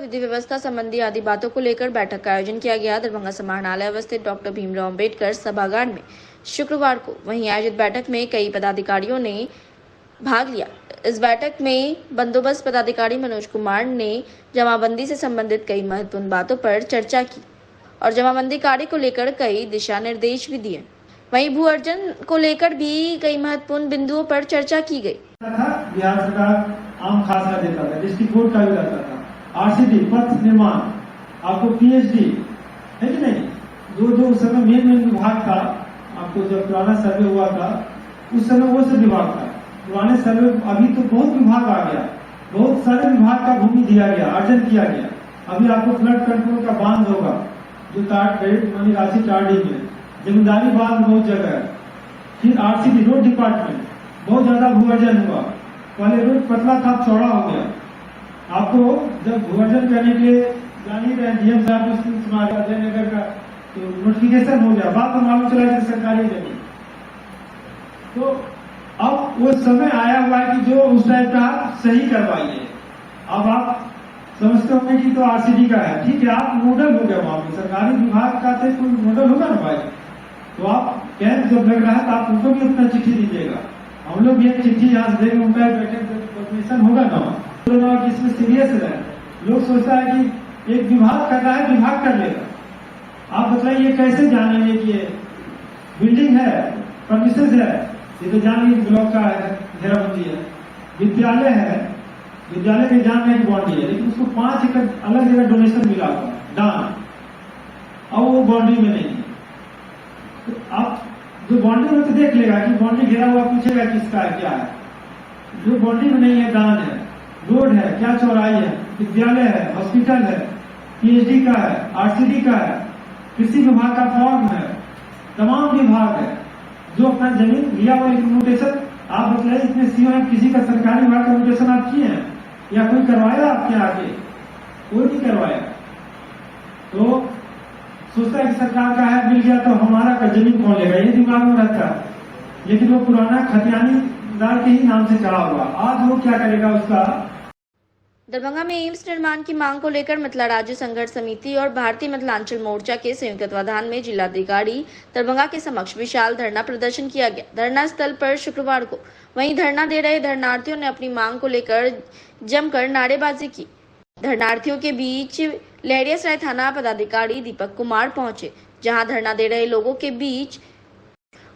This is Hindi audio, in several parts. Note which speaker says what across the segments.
Speaker 1: विधि व्यवस्था संबंधी आदि बातों को लेकर बैठक का आयोजन किया गया। दरभंगा समाहरणालय अवस्थित डॉक्टर भीमराव अम्बेडकर सभागार में शुक्रवार को वहीं आयोजित बैठक में कई पदाधिकारियों ने भाग लिया। इस बैठक में बंदोबस्त पदाधिकारी मनोज कुमार ने जमाबंदी से संबंधित कई महत्वपूर्ण बातों पर चर्चा की और जमाबंदी कार्य को लेकर कई दिशा निर्देश भी दिए। वहीं भू अर्जन को लेकर भी कई महत्वपूर्ण बिंदुओं पर चर्चा की गई।
Speaker 2: बिहार सरकार आम खास का देता था, डिस्ट्रिक्ट कोर्ट का भी रहता था, आरसीडी पथ निर्माण, आपको पीएचडी है कि नहीं, जो उस समय मेन विभाग था, आपको जब पुराना सर्वे हुआ था उस समय वो सब विभाग था। पुराने सर्वे अभी तो बहुत विभाग आ गया, बहुत सारे विभाग का भूमि दिया गया, अर्जन किया गया। अभी आपको फ्लड कंट्रोल का बांध होगा जो राशि टारडी में, जमींदारी बांध बहुत जगह है, फिर आरसीडी रोड डिपार्टमेंट बहुत ज्यादा भू अर्जन हुआ। पहले रोड पतला था, चौड़ा हो गया। आपको जब भू अर्जन करने के लिए जान ही रहे डीएम साहब अजयनगर का तो नोटिफिकेशन हो गया, बाद में मालूम चला कि सरकारी जमीन। तो अब वो समय आया हुआ है कि जो उस टाइप का सही करवाइए। अब आप समझते होंगे कि तो आरसीडी का है, ठीक है, आप मॉडल हो गया वहां पर, सरकारी विभाग का तो कोई मॉडल होगा ना भाई। तो आप कैंप जब लग रहा है तो आप उनको भी अपना चिट्ठी दीजिएगा, हम लोग भी एक चिट्ठी यहाँ से देंगे, उनका परमिशन होगा ना कि इसमें सीरियस रहे। लोग सोचता है कि एक विभाग कर रहा है, विभाग कर लेगा। आप बताइए कैसे जानेंगे कि ये बिल्डिंग है, परमिशन है, ये तो जानेंगे ब्लॉक का है, घेराबंदी है। विद्यालय है, विद्यालय के जान में बाउंड्री है, लेकिन उसको 5 एकड़ अलग जगह डोनेशन मिला हुआ दान, और वो बाउंड्री में नहीं है। तो आप जो बाउंड्री में तो देख लेगा कि बाउंड्री घेरा हुआ, पूछेगा किसका है, क्या है। जो बाउंड्री में नहीं है, दान है, रोड है, क्या चौड़ाई है, विद्यालय है, हॉस्पिटल है, पीएचडी का है, आरसीडी का है, कृषि विभाग का फॉर्म है, तमाम विभाग है जो अपना जमीन लिया हुआ। म्यूटेशन आप बताइए, इसमें सीओ किसी का सरकारी विभाग का म्यूटेशन आप किए हैं या कोई करवाया आपके आगे? कोई नहीं करवाया। तो सोचता है कि सरकार का है, मिल गया तो हमारा का जमीन कौन लेगा, ये दिमाग में रहता है। लेकिन वो पुराना खतियानीदार के ही नाम से चढ़ा हुआ, आज वो क्या करेगा उसका।
Speaker 1: दरभंगा में एम्स निर्माण की मांग को लेकर मिथिला राज्य संघर्ष समिति और भारतीय मिथिलांचल मोर्चा के संयुक्त तत्वाधान में जिलाधिकारी दरभंगा के समक्ष विशाल धरना प्रदर्शन किया गया। धरना स्थल पर शुक्रवार को वहीं धरना दे रहे धरनार्थियों ने अपनी मांग को लेकर जमकर नारेबाजी की। धरनार्थियों के बीच लहरियासराय थाना पदाधिकारी दीपक कुमार पहुंचे, जहां धरना दे रहे लोगों के बीच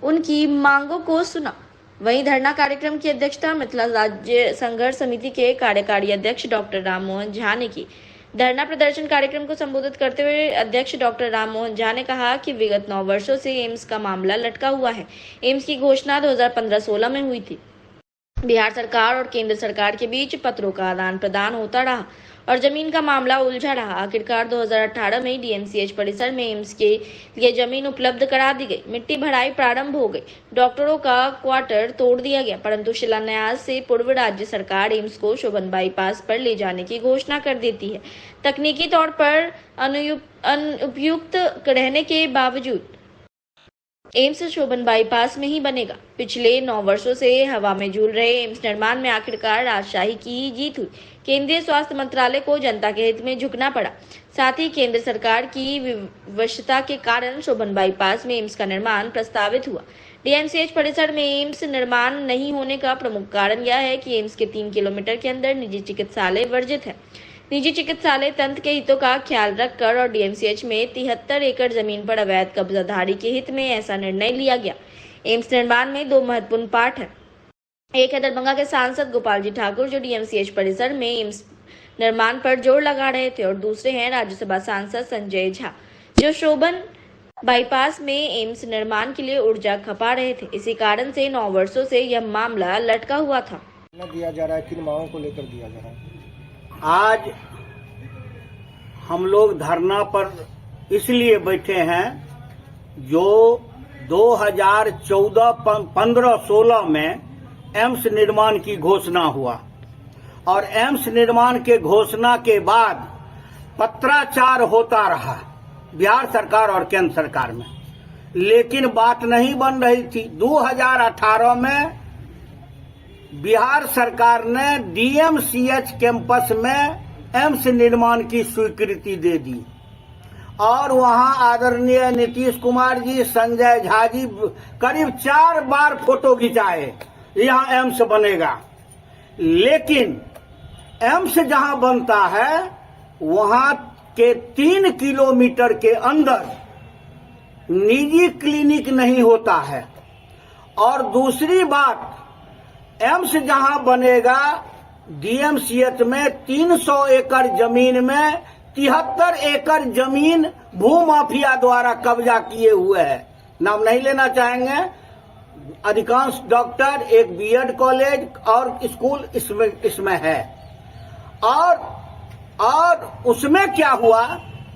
Speaker 1: उनकी मांगों को सुना। वहीं धरना कार्यक्रम की अध्यक्षता मिथिला राज्य संघर्ष समिति के कार्यकारी अध्यक्ष डॉक्टर राममोहन झा ने की। धरना प्रदर्शन कार्यक्रम को संबोधित करते हुए अध्यक्ष डॉक्टर राममोहन झा ने कहा कि विगत 9 वर्षों से एम्स का मामला लटका हुआ है। एम्स की घोषणा 2015-16 में हुई थी। बिहार सरकार और केंद्र सरकार के बीच पत्रों का आदान प्रदान होता रहा और जमीन का मामला उलझा रहा। आखिरकार 2018 में डीएमसीएच परिसर में एम्स के लिए जमीन उपलब्ध करा दी गई। मिट्टी भराई प्रारंभ हो गई, डॉक्टरों का क्वार्टर तोड़ दिया गया, परंतु शिलान्यास से पूर्व राज्य सरकार एम्स को शोभन बाईपास पर ले जाने की घोषणा कर देती है। तकनीकी तौर पर अनुपयुक्त रहने के बावजूद एम्स शोभन बाईपास में ही बनेगा। पिछले 9 वर्षों से हवा में झूल रहे एम्स निर्माण में आखिरकार राजशाही की जीत हुई। केंद्रीय स्वास्थ्य मंत्रालय को जनता के हित में झुकना पड़ा। साथ ही केंद्र सरकार की विवशता के कारण शोभन बाईपास में एम्स का निर्माण प्रस्तावित हुआ। डीएमसीएच परिसर में एम्स निर्माण नहीं होने का प्रमुख कारण यह है कि एम्स के 3 किलोमीटर के अंदर निजी चिकित्सालय वर्जित है। निजी चिकित्सालय तंत्र के हितों का ख्याल रखकर और डीएमसीएच में 73 एकड़ जमीन पर अवैध कब्जाधारी के हित में ऐसा निर्णय लिया गया। एम्स निर्माण में 2 महत्वपूर्ण पार्ट है। एक है दरभंगा के सांसद गोपाल जी ठाकुर, जो डीएमसीएच परिसर में एम्स निर्माण पर जोर लगा रहे थे, और दूसरे हैं राज्यसभा सांसद संजय झा, जो शोभन बाईपास में एम्स निर्माण के लिए ऊर्जा खपा रहे थे। इसी कारण से 9 वर्षों से यह मामला लटका हुआ था।
Speaker 3: दिया जा रहा है, किन मांगों को लेकर दिया जा रहा है? आज हम लोग धरना पर इसलिए बैठे हैं, जो 2014-15-16 में एम्स निर्माण की घोषणा हुआ और एम्स निर्माण के घोषणा के बाद पत्राचार होता रहा बिहार सरकार और केंद्र सरकार में, लेकिन बात नहीं बन रही थी। 2018 में बिहार सरकार ने डीएमसीएच कैंपस में एम्स निर्माण की स्वीकृति दे दी और वहां आदरणीय नीतीश कुमार जी, संजय झा जी करीब 4 बार फोटो खिंचाए यहाँ एम्स बनेगा। लेकिन एम्स जहां बनता है वहां के 3 किलोमीटर के अंदर निजी क्लिनिक नहीं होता है। और दूसरी बात, एम्स जहां बनेगा डीएमसीएच में 300 एकड़ जमीन में 73 एकड़ जमीन भूमाफिया द्वारा कब्जा किए हुए है। नाम नहीं लेना चाहेंगे। अधिकांश डॉक्टर, एक बीएड कॉलेज और स्कूल इसमें है। और उसमें क्या हुआ,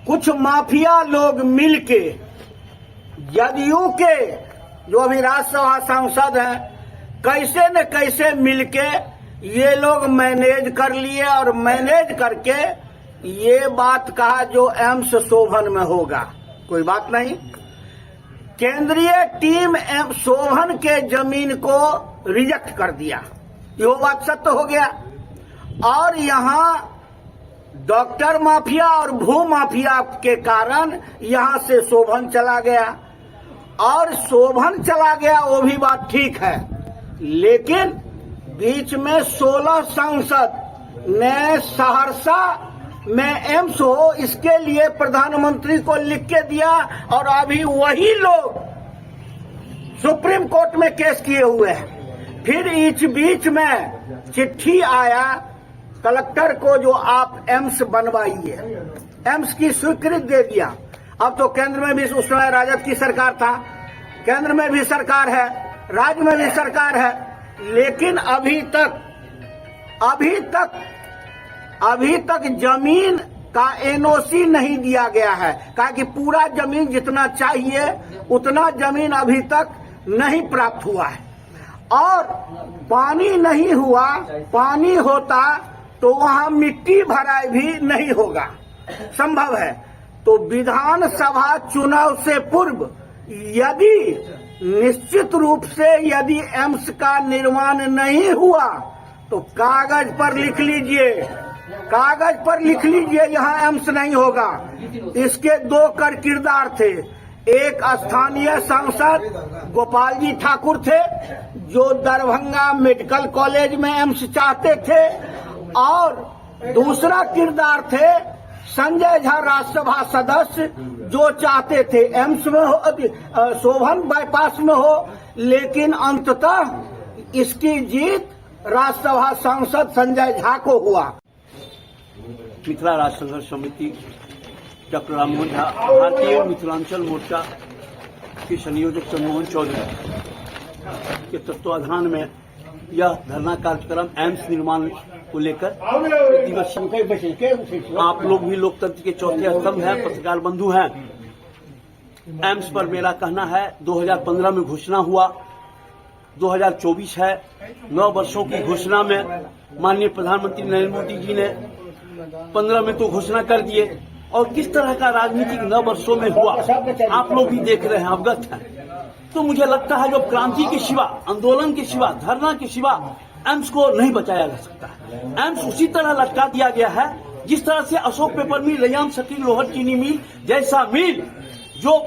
Speaker 3: कुछ माफिया लोग मिलके जदयू के जो अभी राज्यसभा सांसद हैं, कैसे न कैसे मिलके ये लोग मैनेज कर लिए और मैनेज करके ये बात कहा जो एम्स सोभन में होगा। कोई बात नहीं, केंद्रीय टीम सोभन के जमीन को रिजेक्ट कर दिया, ये बात सत्य हो गया। और यहां डॉक्टर माफिया और भू माफिया के कारण यहां से सोभन चला गया। और शोभन चला गया वो भी बात ठीक है, लेकिन बीच में 16 सांसद ने सहरसा में एम्स हो इसके लिए प्रधानमंत्री को लिख के दिया और अभी वही लोग सुप्रीम कोर्ट में केस किए हुए हैं। फिर इस बीच में चिट्ठी आया कलेक्टर को जो आप एम्स बनवाइए, एम्स की स्वीकृति दे दिया। अब तो केंद्र में भी उस समय राजद की सरकार था, केंद्र में भी सरकार है, राज्य में भी सरकार है, लेकिन अभी तक जमीन का एनओसी नहीं दिया गया है। कहा कि पूरा जमीन जितना चाहिए उतना जमीन अभी तक नहीं प्राप्त हुआ है। और पानी नहीं हुआ, पानी होता तो वहां मिट्टी भराई भी नहीं होगा, संभव है। तो विधानसभा चुनाव से पूर्व यदि निश्चित रूप से यदि एम्स का निर्माण नहीं हुआ तो कागज पर लिख लीजिए, कागज पर लिख लीजिए यहाँ एम्स नहीं होगा। इसके 2 किरदार थे। एक स्थानीय सांसद गोपाल जी ठाकुर थे जो दरभंगा मेडिकल कॉलेज में एम्स चाहते थे, और दूसरा किरदार थे संजय झा राज्यसभा सदस्य जो चाहते थे एम्स में हो, शोभन बाईपास में हो, लेकिन अंततः इसकी जीत राज्यसभा सांसद संजय झा को हुआ।
Speaker 4: मिथिला राज्य संघर्ष समिति डॉक्टर राममोहन झा, भारतीय मिथिलांचल मोर्चा के संयोजक चंद्रमोहन चौधरी के तत्वाधान में यह धरना कार्यक्रम एम्स निर्माण को लेकर आप लोग भी लोकतंत्र के चौथे स्तंभ हैं, पत्रकार बंधु हैं। एम्स पर मेरा कहना है 2015 में घोषणा हुआ, 2024 है, 9 वर्षों की घोषणा में माननीय प्रधानमंत्री नरेंद्र मोदी जी ने 15 में तो घोषणा कर दिए, और किस तरह का राजनीतिक 9 वर्षों में हुआ आप लोग भी देख रहे हैं, अवगत हैं। तो मुझे लगता है जो क्रांति के सिवा, आंदोलन के सिवा, धरना के सिवा एम्स को नहीं बचाया जा सकता। एम्स उसी तरह लटका दिया गया है जिस तरह से अशोक पेपर मिल, रैयाम शकील लोहर चीनी मिल जैसा मिल जो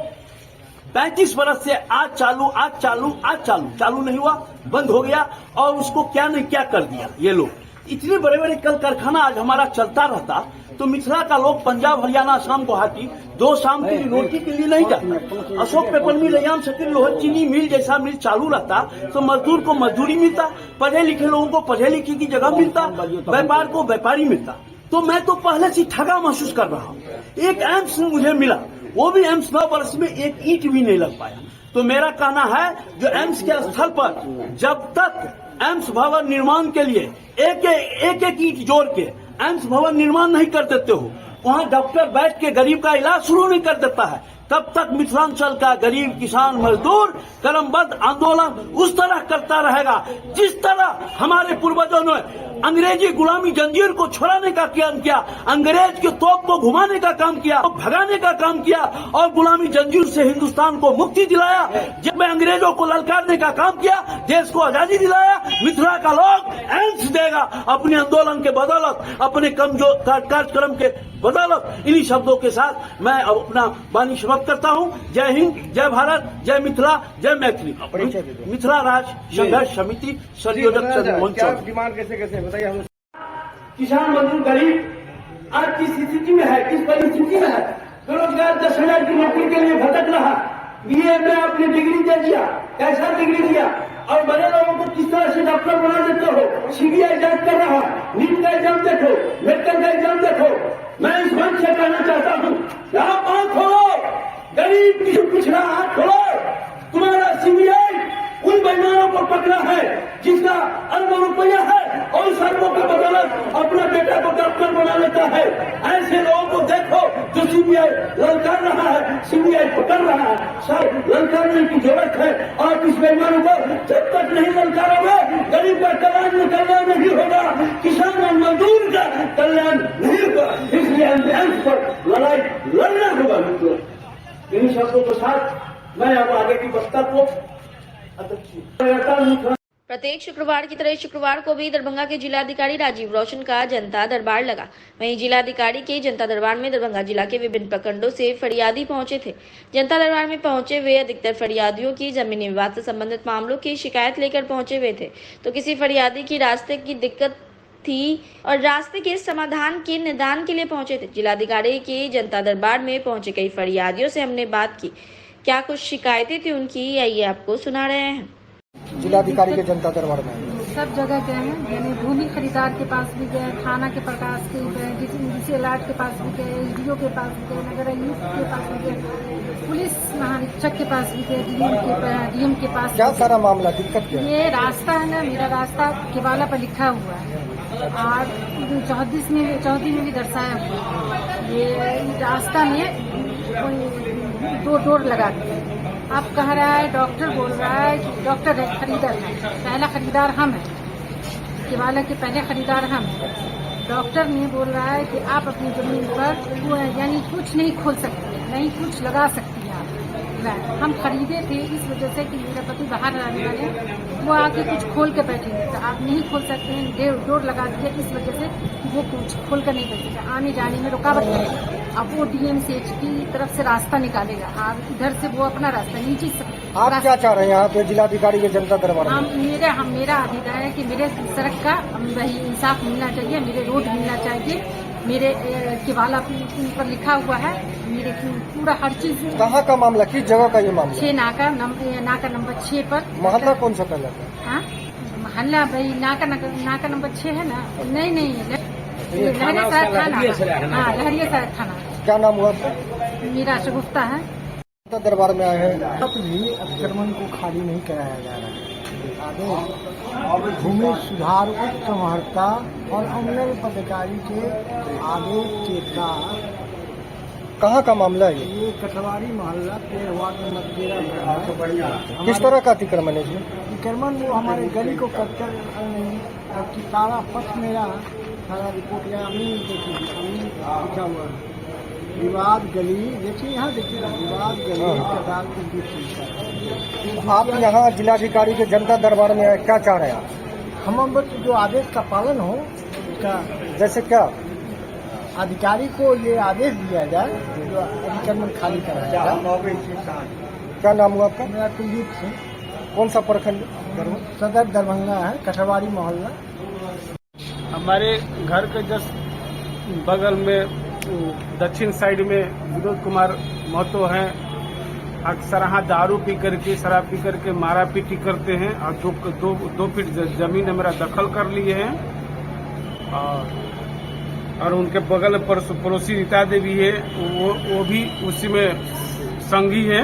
Speaker 4: 35 वर्ष से आज चालू नहीं हुआ, बंद हो गया, और उसको क्या नहीं क्या कर दिया ये लोग। इतने बड़े बड़े कल कारखाना आज हमारा चलता रहता तो मिथिला का लोग पंजाब, हरियाणा, आसाम, गुवाहाटी 2 शाम की रोटी के लिए नहीं जाता। अशोक पेपर मिल, रैयाम शकील लोहर चीनी मिल जैसा मिल चालू रहता तो मजदूर को मजदूरी मिलता, पढ़े लिखे लोगों को पढ़े लिखे की जगह मिलता, व्यापार को व्यापारी मिलता। तो मैं तो पहले से ठगा महसूस कर रहा हूँ। एक एम्स मुझे मिला, वो भी एम्स 9 वर्ष में एक ईंट भी नहीं लग पाया। तो मेरा कहना है जो एम्स के स्थल पर जब तक एम्स भवन निर्माण के लिए एक ईंट जोड़ के एम्स भवन निर्माण नहीं कर देते हो, वहाँ डॉक्टर बैठ के गरीब का इलाज शुरू नहीं कर देता है, तब तक मिथिलांचल का गरीब, किसान, मजदूर क्रमबद्ध आंदोलन उस तरह करता रहेगा जिस तरह हमारे पूर्वजों ने अंग्रेजी गुलामी जंजीर को छुड़ाने का काम किया, अंग्रेज के तोप को घुमाने का काम किया, भगाने का काम किया और गुलामी जंजीर से हिंदुस्तान को मुक्ति दिलाया। जब मैं अंग्रेजों को ललकारने का काम किया, देश को आजादी दिलाया। मिथिला का लोग एम्स देगा अपने आंदोलन के बदौलत, अपने कमजोर कार्यक्रम के बदौलत। इन्हीं शब्दों के साथ मैं अब अपना वाणी समाप्त करता हूँ। जय हिंद, जय भारत, जय मिथिला, जय मैथिली। मिथिला राज्य संघर्ष समिति संयोजक चंद्रमोहन चौधरी।
Speaker 5: डिमांड कैसे कैसे बताइए हम।
Speaker 4: किसान मजदूर गरीब आज किस स्थिति में है, किस परिस्थिति में है? बेरोजगार 10,000 की नौकरी के लिए भटक रहा। बीए में आपने डिग्री दे दिया, कैसा डिग्री दिया? और बड़े लोगों को किस तरह से डॉक्टर बना देते हो? सीबीआई जांच कर रहा, नीट का एग्जाम देखो, मेडिकल का एग्जाम देखो। मैं इस मंच से कहना चाहता हूँ, आप आंख खोलो, गरीब की पिछड़ा हाथ खोलो। तुम्हारा सीबीआई उन बेईमानों को पकड़ा है जिसका अरबों रुपया है और उस अरबों का बदौलत अपना बेटा को डॉक्टर बना लेता है। ऐसे लोगों को देखो जो सीबीआई ललकार रहा है, सीबीआई पकड़ रहा है। सब ललकारने की जरूरत है और इस बेईमानों को जब तक नहीं ललकारोगे, गरीब का कल्याण नहीं होगा, किसान और मजदूर का कल्याण नहीं होगा। इसलिए एम्स पर लड़ाई लड़ना होगा। मतलब इन शब्दों के साथ मैं अब आगे की बस्ता को
Speaker 1: प्रत्येक शुक्रवार की तरह शुक्रवार को भी दरभंगा के जिलाधिकारी राजीव रोशन का जनता दरबार लगा। वहीं जिलाधिकारी के जनता दरबार में दरभंगा जिला के विभिन्न प्रखंडों से फरियादी पहुंचे थे। जनता दरबार में पहुंचे वे अधिकतर फरियादियों की जमीनी विवाद से संबंधित मामलों की शिकायत लेकर पहुंचे हुए थे, तो किसी फरियादी की रास्ते की दिक्कत थी और रास्ते के समाधान के निदान के लिए पहुंचे थे। जिलाधिकारी के जनता दरबार में पहुंचे कई फरियादियों से हमने बात की। क्या कुछ शिकायतें थी उनकी, आइए आपको सुना रहे हैं।
Speaker 5: जिलाधिकारी के जनता दरबार में
Speaker 6: सब जगह गए हैं, यानी भूमि खरीदार के पास भी गए, थाना के प्रकाश के गए, डीसी अलर्ट के पास भी गए, एसडीओ के पास भी गए, नगर आयुक्त के पास भी गए, पुलिस महानिरीक्षक के पास भी गए, डीएम के पास।
Speaker 5: क्या सारा मामला दिक्कत क्या है?
Speaker 6: ये रास्ता है ना, मेरा रास्ता केवाला पर लिखा हुआ है और 34 में भी दर्शाया हुआ है। ये रास्ता में दो डोर लगा दिए। अब कह रहा है, डॉक्टर बोल रहा है कि डॉक्टर है, खरीदार है, पहला खरीदार हम है, केवाला के पहले खरीदार हम है। डॉक्टर ने बोल रहा है कि आप अपनी जमीन पर यानी कुछ नहीं खोल सकते, नहीं कुछ लगा सकती आप। हम खरीदे थे इस वजह से कि मेरा पति बाहर रहने वाले, वो आके कुछ खोल के बैठेंगे, तो आप नहीं खोल सकते हैं, डोर लगा दिया इस वजह से वो कुछ खोल कर नहीं बैठेगा, आने जाने में रुकावट करेगा। अब वो डीएमसीएच की तरफ से रास्ता निकालेगा, आप इधर से वो अपना रास्ता नीचे से।
Speaker 5: आप क्या चाह रहे हैं यहाँ पे जिलाधिकारी के जनता दरबार में?
Speaker 6: मेरा अधिकार है कि मेरे सड़क का वही इंसाफ मिलना चाहिए, मेरे रोड मिलना चाहिए, मेरे केवाला पर लिखा हुआ है, मेरे पूरा हर चीज।
Speaker 5: कहाँ का मामला, किस जगह का ये मामला?
Speaker 6: 6 नाका नंबर 6 पर।
Speaker 5: मोहल्ला कौन सा कहला?
Speaker 6: हाँ, मोहल्ला भाई नाका नंबर 6 है ना? नहीं लहरिया साहब थाना। हाँ, लहरिया साहब थाना।
Speaker 5: क्या नाम हुआ आपका?
Speaker 6: मेरा शगुफ्ता है।
Speaker 5: जनता दरबार में आए हैं। अब भी अतिक्रमण को खाली नहीं कराया जा रहा है। भूमि सुधार उप संहर्ता और अंगन पदाधिकारी के आदेश के साथ। कहाँ का मामला है ये? कठवारी मोहल्ला के वार्ड नंबर 13। किस तरह का अतिक्रमण है इसमें? अतिक्रमण वो हमारे गली को कटकर सारा पथ मेरा सारा रिपोर्ट या अमीन देखिए, अमीन लिखा हुआ है। विवाद गली देखिए, यहाँ देखिए विवाद गली कदाल के बीच। आप यहाँ जिलाधिकारी के जनता दरबार में आए, क्या चाह रहे हैं आप? हम बस जो आदेश का पालन हो उसका। जैसे क्या? अधिकारी को ये आदेश दिया जाए जो अतिक्रमण खाली कराया जाए। क्या नाम हुआ आपका? मेरा कुलदीप सिंह। कौन सा प्रखंड? सदर दरभंगा है, कठवारी मोहल्ला।
Speaker 7: हमारे घर के जस्ट बगल में दक्षिण साइड में विनोद कुमार महतो हैं। अक्सर यहाँ दारू पी करके, शराब पी करके मारा पीटी करते हैं और दो फीट जमीन मेरा दखल कर लिए हैं। और उनके बगल में पड़ोसी रीता देवी है, वो भी उसी में संगी है।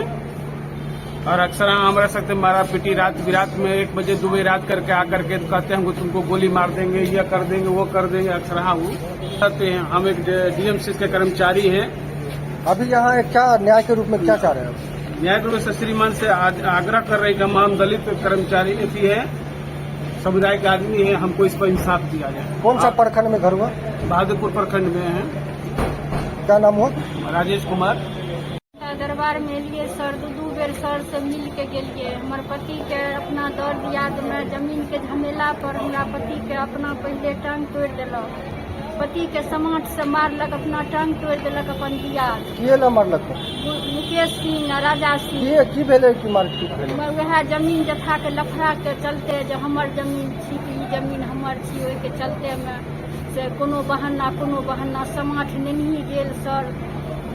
Speaker 7: और अक्सर हमारे साथ मारा पीटी रात बिरात में 1 बजे 2 बजे रात करके आकर के कहते हैं तुमको गोली मार देंगे, ये कर देंगे, वो कर देंगे। अक्सर हाँ वो कहते हैं। हम एक डीएमसी के कर्मचारी हैं।
Speaker 5: अभी यहाँ क्या न्याय के रूप में क्या चाह रहे हैं?
Speaker 7: न्याय के रूप में श्रीमान से आग्रह कर रहे हैं कि हम दलित कर्मचारी है, समुदाय के आदमी हैं, हमको इस पर इंसाफ दिया जाए।
Speaker 5: कौन सा प्रखंड में घर हुआ?
Speaker 7: बहादुरपुर प्रखंड में है।
Speaker 5: क्या नाम हुआ?
Speaker 7: राजेश कुमार।
Speaker 6: दरबार में एलिए सर, दू बेर सर से मिल के गेलिए। हमर पति के अपना दर्द याद में जमीन के झमेला पर हमरा पति के अपना पहले टांग तोड़ दिलक। पति के समाट से मारलक, अपना टांग तोड़ दिलक अपन दियाद।
Speaker 5: किए ला मारलक?
Speaker 6: मुकेश सिंह, राजा सिंह।
Speaker 5: किए की भेले की मारपीट भेले?
Speaker 6: वह जमीन जथा के लफड़ा के चलते, जो हमर जमीन छी, ई जमीन हमर छी, ओहि के चलते में से कोनो बहाना समाट नहीं गेल सर।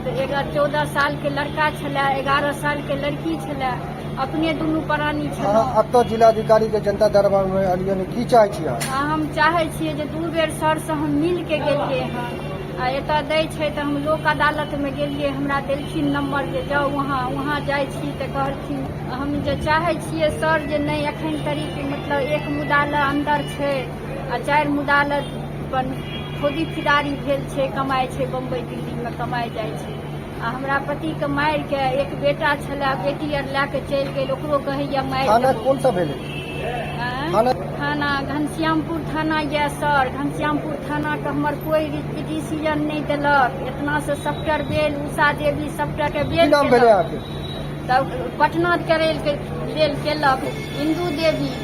Speaker 6: 14 साल के लड़का छलै, 11 साल के लड़की छलै, अपने दुनू प्राणी छलै।
Speaker 5: अब जिलाधिकारी के जनता दरबार में अलिए ने की चाहे छी अहाँ?
Speaker 6: हम चाहे छियै जे 2 बेर सर से हम मिल के गेलिए हँ। आ एतऽ दै छै तऽ हम लोक अदालत में गेलिए, हमरा देलखिन नंबर जे जाओ वहाँ जाइ छी तऽ कहलखिन। हम जे चाहे छियै सर जे नहीं अखन करीब मतलब 1 मुदालय अंदर छै आ 4 मुदालय अपन खोदी खिदारी भेल छै, कमाई छै, बम्बई दिल्ली में कमाई जाइ छै। आ हमरा पति के मार के एक बेटा छला, बेटी आर ला के चल गेल, ओकरो कहैया मार।
Speaker 5: थाना कौन सा भेले?
Speaker 6: थाना घनश्यामपुर थाना ये सर। घनश्यामपुर थाना के हमर कोई डिसीजन नहीं दिलक। इतना से सफ्टर बेल, उषा देवी सफ्टर के बेल
Speaker 5: नाम भेले आके?
Speaker 6: तब पटना करे के बेल केलक इंदू देवी।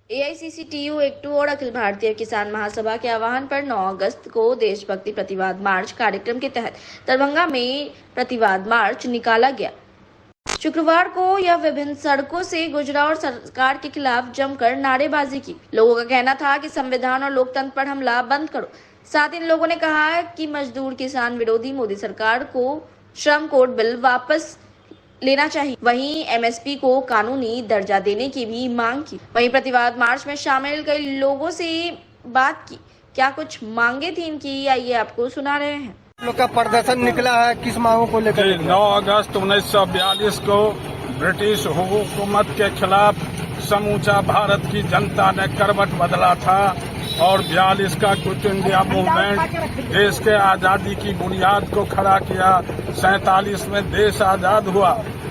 Speaker 1: AICCTU एक्टू और अखिल भारतीय किसान महासभा के आह्वान पर 9 अगस्त को देशभक्ति प्रतिवाद मार्च कार्यक्रम के तहत दरभंगा में प्रतिवाद मार्च निकाला गया। शुक्रवार को यह विभिन्न सड़कों से गुजरा और सरकार के खिलाफ जमकर नारेबाजी की। लोगों का कहना था कि संविधान और लोकतंत्र पर हमला बंद करो। साथ इन लोगों ने कहा कि मजदूर किसान विरोधी मोदी सरकार को श्रम कोड बिल वापस लेना चाहिए। वहीं MSP को कानूनी दर्जा देने की भी मांग की। वहीं प्रतिवाद मार्च में शामिल कई लोगों से बात की। क्या कुछ मांगे थी इनकी, आइए आपको सुना रहे हैं।
Speaker 5: लोग का प्रदर्शन निकला है, किस मांगों को लेकर?
Speaker 7: 9 अगस्त 1942 को ब्रिटिश हुकूमत के खिलाफ समूचा भारत की जनता ने करवट बदला था और 42 का क्विट इंडिया मूवमेंट देश के आजादी की बुनियाद को खड़ा किया। 47 में देश आजाद हुआ।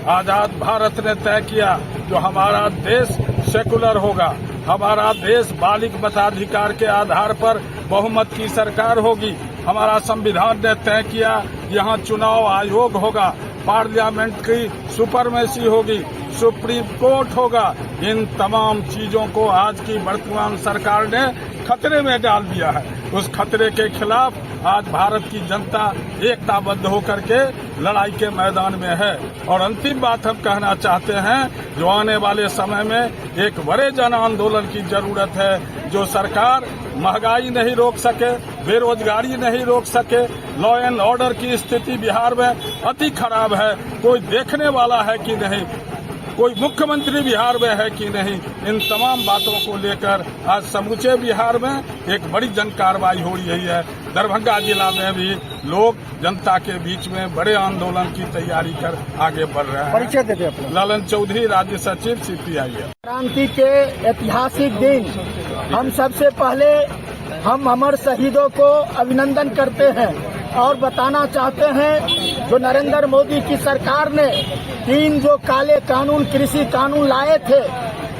Speaker 7: आजाद भारत ने तय किया जो हमारा देश सेकुलर होगा, हमारा देश बालिग मताधिकार के आधार पर बहुमत की सरकार होगी। हमारा संविधान ने तय किया यहाँ चुनाव आयोग होगा, पार्लियामेंट की सुपरमेसी होगी, सुप्रीम कोर्ट होगा। इन तमाम चीजों को आज की वर्तमान सरकार ने खतरे में डाल दिया है। उस खतरे के खिलाफ आज भारत की जनता एकताबद्ध होकर के लड़ाई के मैदान में है। और अंतिम बात हम कहना चाहते हैं, जो आने वाले समय में एक बड़े जन आंदोलन की जरूरत है। जो सरकार महंगाई नहीं रोक सके, बेरोजगारी नहीं रोक सके, लॉ एंड ऑर्डर की स्थिति बिहार में अति खराब है, कोई देखने वाला है कि नहीं, कोई मुख्यमंत्री बिहार में है कि नहीं, इन तमाम बातों को लेकर आज समूचे बिहार में एक बड़ी जन कार्रवाई हो रही है। दरभंगा जिला में भी लोग जनता के बीच में बड़े आंदोलन की तैयारी कर आगे बढ़ रहे हैं।
Speaker 5: परिचय देते अपना।
Speaker 7: ललन चौधरी, राज्य सचिव CPI।
Speaker 8: क्रांति के ऐतिहासिक दिन हम सबसे पहले हम अमर शहीदों को अभिनंदन करते हैं और बताना चाहते हैं जो नरेंद्र मोदी की सरकार ने 3 जो काले कानून कृषि कानून लाए थे,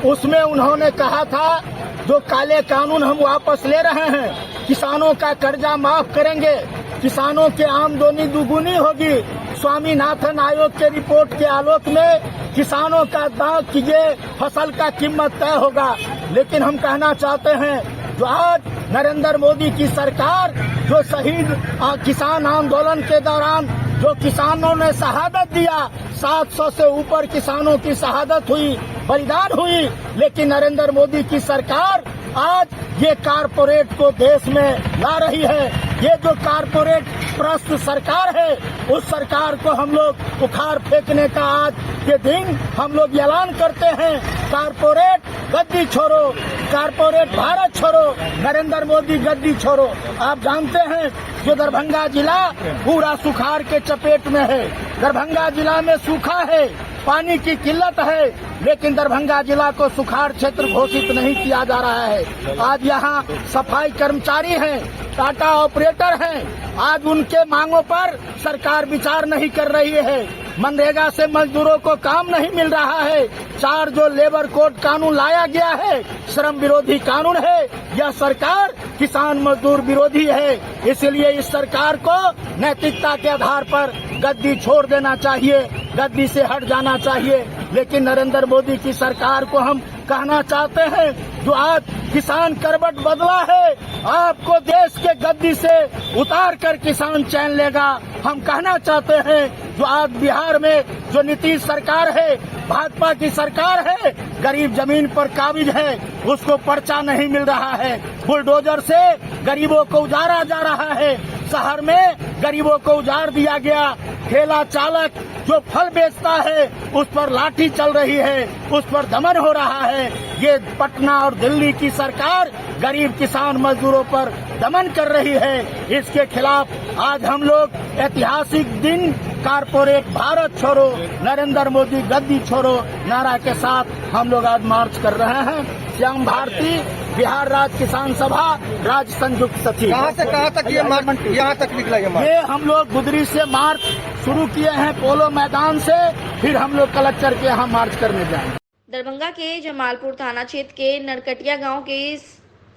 Speaker 8: उसमें उन्होंने कहा था जो काले कानून हम वापस ले रहे हैं, किसानों का कर्जा माफ करेंगे, किसानों की आमदनी दुगुनी होगी। स्वामीनाथन आयोग के रिपोर्ट के आलोक में किसानों का दांव की ये फसल का कीमत तय होगा। लेकिन हम कहना चाहते हैं जो आज नरेंद्र मोदी की सरकार जो शहीद किसान आंदोलन के दौरान जो किसानों ने शहादत दिया, 700 से ऊपर किसानों की शहादत हुई, बलिदान हुई। लेकिन नरेंद्र मोदी की सरकार आज ये कारपोरेट को देश में ला रही है। ये जो कारपोरेट प्रस्त सरकार है, उस सरकार को हम लोग उखाड़ फेंकने का आज के दिन हम लोग ऐलान करते हैं। कारपोरेट गद्दी छोड़ो, कारपोरेट भारत छोड़ो, नरेंद्र मोदी गद्दी छोड़ो। आप जानते हैं जो दरभंगा जिला पूरा सुखाड़ के चपेट में है। दरभंगा जिला में सूखा है, पानी की किल्लत है, लेकिन दरभंगा जिला को सुखाड़ क्षेत्र घोषित नहीं किया जा रहा है। आज यहाँ सफाई कर्मचारी हैं, टाटा ऑपरेटर हैं, आज उनके मांगों पर सरकार विचार नहीं कर रही है। मनरेगा से मजदूरों को काम नहीं मिल रहा है। 4 जो लेबर कोड कानून लाया गया है, श्रम विरोधी कानून है। यह सरकार किसान मजदूर विरोधी है। इसलिए इस सरकार को नैतिकता के आधार पर गद्दी छोड़ देना चाहिए, गद्दी से हट जाना चाहिए। लेकिन नरेंद्र मोदी की सरकार को हम कहना चाहते हैं, जो आज किसान करवट बदला है, आपको देश के गद्दी से उतार कर किसान चैन लेगा। हम कहना चाहते हैं, जो आज बिहार में जो नीतीश सरकार है, भाजपा की सरकार है, गरीब जमीन पर काबिज है, उसको पर्चा नहीं मिल रहा है। बुलडोजर से गरीबों को उजाड़ा जा रहा है। शहर में गरीबों को उजाड़ दिया गया। ठेला चालक जो फल बेचता है, उस पर लाठी चल रही है, उस पर दमन हो रहा है। ये पटना और दिल्ली की सरकार गरीब किसान मजदूरों पर दमन कर रही है। इसके खिलाफ आज हम लोग ऐतिहासिक दिन कारपोरेट भारत छोड़ो, नरेंद्र मोदी गद्दी छोड़ो नारा के साथ हम लोग आज मार्च कर रहे हैं। श्याम भारती, बिहार राज्य किसान सभा, राज्य संयुक्त सचिव।
Speaker 5: कहाँ से कहाँ तक ये मार्च यहाँ तक निकला
Speaker 8: ये हम लोग गुदरी से मार्च शुरू किए हैं, पोलो मैदान से, फिर हम लोग कलेक्टर के यहाँ मार्च करने जाएंगे।
Speaker 1: दरभंगा के जमालपुर थाना क्षेत्र के नरकटिया गांव के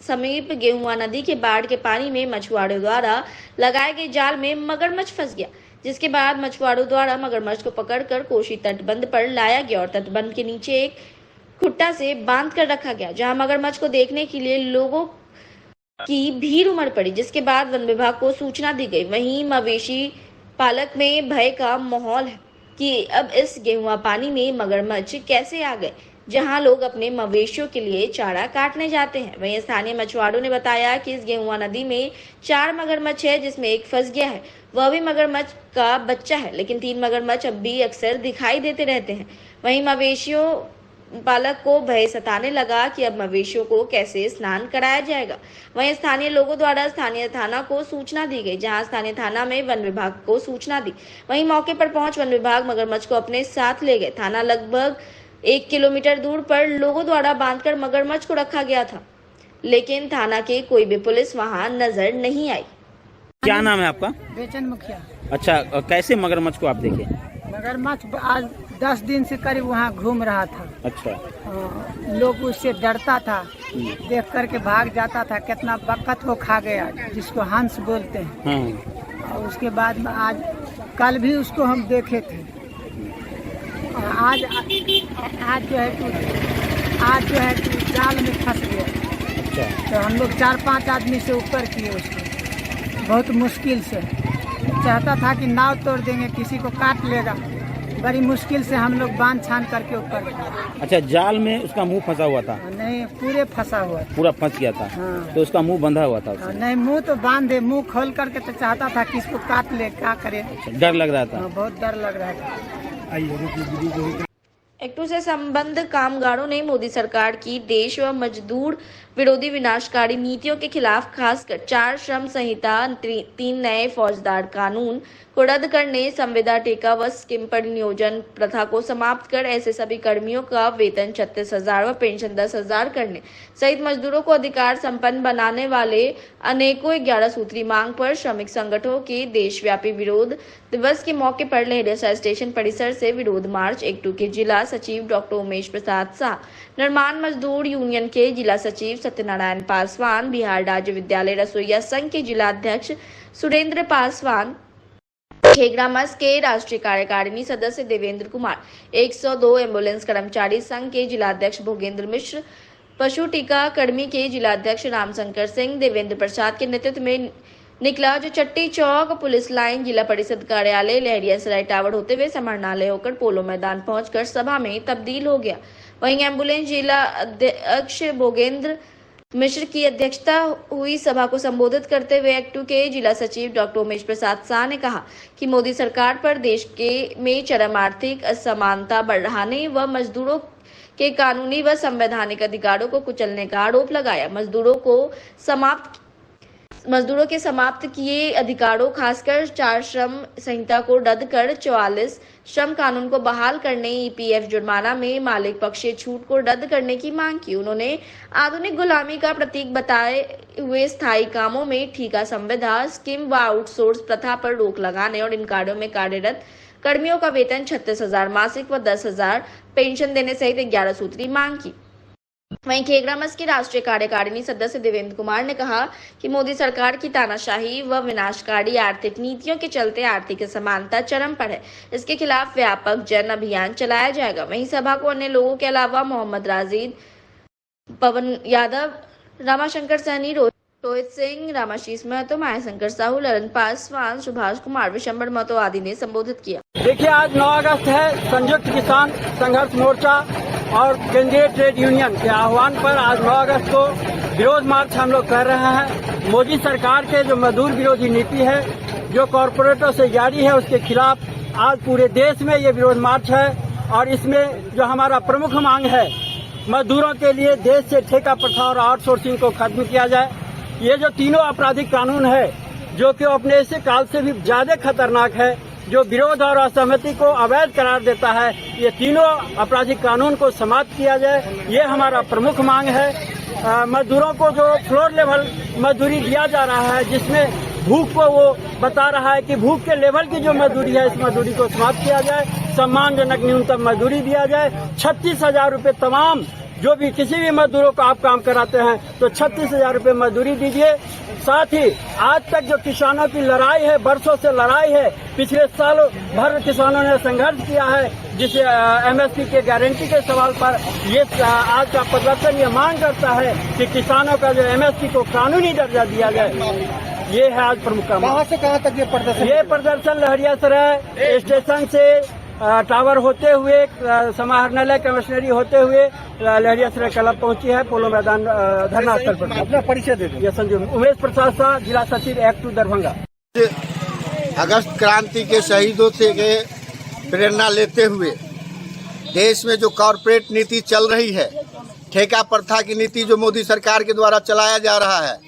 Speaker 1: समीप गेहुआ नदी के बाढ़ के पानी में मछुआरों द्वारा लगाए गए जाल में मगरमच्छ फंस गया, जिसके बाद मछुआरों द्वारा मगरमच्छ को पकड़कर कोसी तटबंध पर लाया गया और तटबंध के नीचे एक खुट्टा से बांध कर रखा गया, जहां मगरमच्छ को देखने के लिए लोगों की भीड़ उमड़ पड़ी, जिसके बाद वन विभाग को सूचना दी गई। वहीं मवेशी पालक में भय का माहौल है कि अब इस गेहुआ पानी में मगरमच्छ कैसे आ गए, जहां लोग अपने मवेशियों के लिए चारा काटने जाते हैं। वहीं स्थानीय मछुआरों ने बताया कि इस गेहुआ नदी में 4 मगरमच्छ है, जिसमें एक फंस गया है, वह भी मगरमच्छ का बच्चा है, लेकिन 3 मगरमच्छ अब भी अक्सर दिखाई देते रहते हैं। वहीं मवेशियों पालक को भय सताने लगा कि अब मवेशियों को कैसे स्नान कराया जाएगा। वहीं स्थानीय लोगों द्वारा स्थानीय थाना को सूचना दी गई, जहां स्थानीय थाना में वन विभाग को सूचना दी। वहीं मौके पर पहुंच वन विभाग मगरमच्छ को अपने साथ ले गए। थाना लगभग 1 किलोमीटर दूर पर लोगों द्वारा बांधकर मगरमच्छ को रखा गया था, लेकिन थाना के कोई भी पुलिस वहां नजर नहीं आई।
Speaker 9: क्या नाम है आपका?
Speaker 6: बेचन मुखिया।
Speaker 9: अच्छा, कैसे मगरमच्छ को आप देखे?
Speaker 6: मगरमच्छ आज 10 दिन से करीब वहाँ घूम रहा था।
Speaker 9: अच्छा।
Speaker 6: लोग उससे डरता था, देख करके भाग जाता था। कितना बकत को खा गया, जिसको हंस बोलते हैं। और उसके बाद में आज कल भी उसको हम देखे थे। आज जो है कि जाल में फंस गया।
Speaker 9: अच्छा।
Speaker 6: तो हम लोग 4-5 आदमी से ऊपर किए उसको, बहुत मुश्किल से। चाहता था कि नाव तोड़ देंगे, किसी को काट लेगा, बड़ी मुश्किल से हम लोग बांध छान करके ऊपर किए।
Speaker 9: अच्छा, जाल में उसका मुंह फंसा हुआ था?
Speaker 6: नहीं, पूरे फंसा हुआ था।
Speaker 9: पूरा फंस गया था?
Speaker 6: हाँ।
Speaker 9: तो उसका मुंह बंधा हुआ था उससे?
Speaker 6: नहीं, मुंह तो बांधे, मुंह खोल करके तो चाहता था कि इसको काट ले, क्या करे।
Speaker 9: अच्छा, डर लग रहा था?
Speaker 6: बहुत डर लग रहा था।
Speaker 1: एक्टू से संबंध कामगारों ने मोदी सरकार की देश व मजदूर विरोधी विनाशकारी नीतियों के खिलाफ खासकर 4 श्रम संहिता, 3 नए फौजदार कानून को रद्द करने, संविदा टेका व स्कीम पर नियोजन प्रथा को समाप्त कर ऐसे सभी कर्मियों का वेतन 36,000 व पेंशन 10,000 करने सहित मजदूरों को अधिकार संपन्न बनाने वाले अनेकों 11 सूत्री मांग पर श्रमिक संगठनों के देशव्यापी विरोध दिवस के मौके पर लहरिया स्टेशन परिसर से विरोध मार्च एक्टू के जिला सचिव डॉक्टर उमेश प्रसाद शाह, निर्माण मजदूर यूनियन के जिला सचिव सत्यनारायण पासवान, बिहार राज्य विद्यालय रसोईया संघ के जिला अध्यक्ष सुरेंद्र पासवान, खेगरामस के राष्ट्रीय कार्यकारिणी सदस्य देवेंद्र कुमार, 102 एम्बुलेंस कर्मचारी संघ के जिला अध्यक्ष भोगेंद्र मिश्र, पशु टीका कर्मी के जिला अध्यक्ष रामशंकर सिंह, देवेंद्र प्रसाद के नेतृत्व में निकला, जो चट्टी चौक पुलिस लाइन जिला परिषद कार्यालय लहरिया सराय टावर होते हुए समाहरणालय होकर पोलो मैदान पहुंचकर सभा में तब्दील हो गया। वहीं एम्बुलेंस जिला अध्यक्ष भोगेंद्र मिश्र की अध्यक्षता हुई सभा को संबोधित करते हुए एक्टू के जिला सचिव डॉक्टर उमेश प्रसाद शाह ने कहा कि मोदी सरकार पर देश में चरम आर्थिक असमानता बढ़ाने व मजदूरों के कानूनी व संवैधानिक अधिकारों को कुचलने का आरोप लगाया। मजदूरों के समाप्त किए अधिकारों, खासकर 4 श्रम संहिता को रद्द कर 44 श्रम कानून को बहाल करने, ईपीएफ जुर्माना में मालिक पक्षीय छूट को रद्द करने की मांग की। उन्होंने आधुनिक गुलामी का प्रतीक बताए हुए स्थायी कामों में ठेका संविदा, स्कीम व आउटसोर्स प्रथा पर रोक लगाने और इन कार्यों में कार्यरत कर्मियों का वेतन 36,000 मासिक व 10,000 पेंशन देने सहित 11 सूत्री मांग की। वहीं खेगरामस के राष्ट्रीय कार्यकारिणी सदस्य देवेंद्र कुमार ने कहा कि मोदी सरकार की तानाशाही व विनाशकारी आर्थिक नीतियों के चलते आर्थिक असमानता चरम पर है। इसके खिलाफ व्यापक जन अभियान चलाया जाएगा। वहीं सभा को अन्य लोगों के अलावा मोहम्मद राजीद, पवन यादव, रामाशंकर सैनी, रोहित सिंह, रामाशीष महतो, मायाशंकर साहू, ललन पासवान, सुभाष कुमार, विशंबर महतो आदि ने संबोधित किया।
Speaker 3: देखिए, आज 9 अगस्त है। संयुक्त किसान संघर्ष मोर्चा और केंद्रीय ट्रेड यूनियन के आह्वान पर आज 9 अगस्त को विरोध मार्च हम लोग कर रहे हैं। मोदी सरकार के जो मजदूर विरोधी नीति है, जो कॉरपोरेटों से जारी है, उसके खिलाफ आज पूरे देश में ये विरोध मार्च है। और इसमें जो हमारा प्रमुख मांग है, मजदूरों के लिए देश से ठेका प्रथा और आउटसोर्सिंग को खत्म किया जाए। ये जो तीनों आपराधिक कानून है, जो कि अपने ऐसे काल से भी ज्यादा खतरनाक है, जो विरोध और असहमति को अवैध करार देता है, ये तीनों आपराधिक कानून को समाप्त किया जाए, ये हमारा प्रमुख मांग है। मजदूरों को जो फ्लोर लेवल मजदूरी दिया जा रहा है, जिसमें भूख को वो बता रहा है कि भूख के लेवल की जो मजदूरी है, इस मजदूरी को समाप्त किया जाए। सम्मानजनक न्यूनतम मजदूरी दिया जाए। 36,000 रुपये तमाम जो भी किसी भी मजदूरों को आप काम कराते हैं तो 36,000 रुपये मजदूरी दीजिए। साथ ही आज तक जो किसानों की लड़ाई है, बरसों से लड़ाई है, पिछले साल भर किसानों ने संघर्ष किया है, जिसे एमएसपी के गारंटी के सवाल पर ये आज का प्रदर्शन ये मांग करता है कि किसानों का जो एमएसपी को कानूनी दर्जा दिया जाए। ये है आज प्रमुख मांग।
Speaker 5: कहाँ से कहाँ तक ये प्रदर्शन?
Speaker 3: ये प्रदर्शन लहरियासराय स्टेशन से टावर होते हुए, समाहरणालय कमिश्नरी होते हुए लहरियासराय क्लब पहुंची है, पोलो मैदान धरना स्थल पर।
Speaker 5: अपना परिचय दे दीजिए।
Speaker 3: संजय उमेश प्रसाद शाह, जिला सचिव एक्ट 2 दरभंगा।
Speaker 10: अगस्त क्रांति के शहीदों से प्रेरणा लेते हुए देश में जो कॉरपोरेट नीति चल रही है, ठेका प्रथा की नीति जो मोदी सरकार के द्वारा चलाया जा रहा है,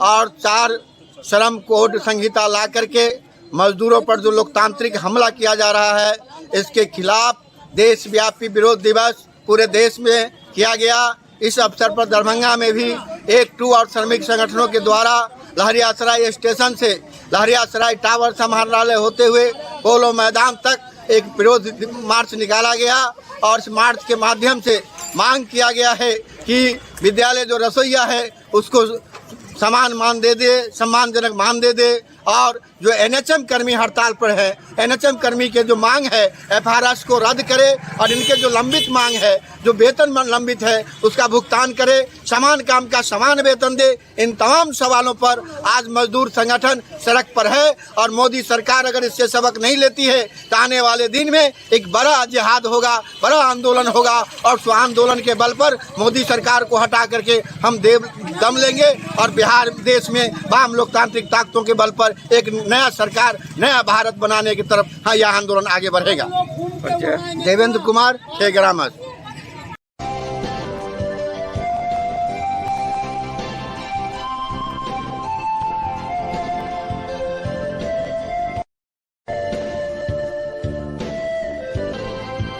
Speaker 10: और 4 श्रम कोड संहिता ला करके मजदूरों पर जो लोकतांत्रिक हमला किया जा रहा है, इसके खिलाफ देशव्यापी विरोध दिवस पूरे देश में किया गया। इस अवसर पर दरभंगा में भी एक्ट 2 और श्रमिक संगठनों के द्वारा लहरियासराय स्टेशन से लहरियासराय टावर समाहरणालय होते हुए पोलो मैदान तक एक विरोध मार्च निकाला गया। और इस मार्च के माध्यम से मांग किया गया है कि विद्यालय जो रसोइया है उसको समान मान दे दे, सम्मानजनक मान दे दे। और जो एनएचएम कर्मी हड़ताल पर है, एनएचएम कर्मी के जो मांग है एफआरएस को रद्द करे और इनके जो लंबित मांग है, जो वेतन लंबित है, उसका भुगतान करे, समान काम का समान वेतन दे। इन तमाम सवालों पर आज मजदूर संगठन सड़क पर है। और मोदी सरकार अगर इससे सबक नहीं लेती है तो आने वाले दिन में एक बड़ा जिहाद होगा, बड़ा आंदोलन होगा। और उस आंदोलन के बल पर मोदी सरकार को हटा करके हम दम लेंगे और बिहार देश में वाम लोकतांत्रिक ताकतों के बल पर एक नया सरकार, नया भारत बनाने की तरफ यह आंदोलन आगे बढ़ेगा। देवेंद्र कुमार, खेगरामस।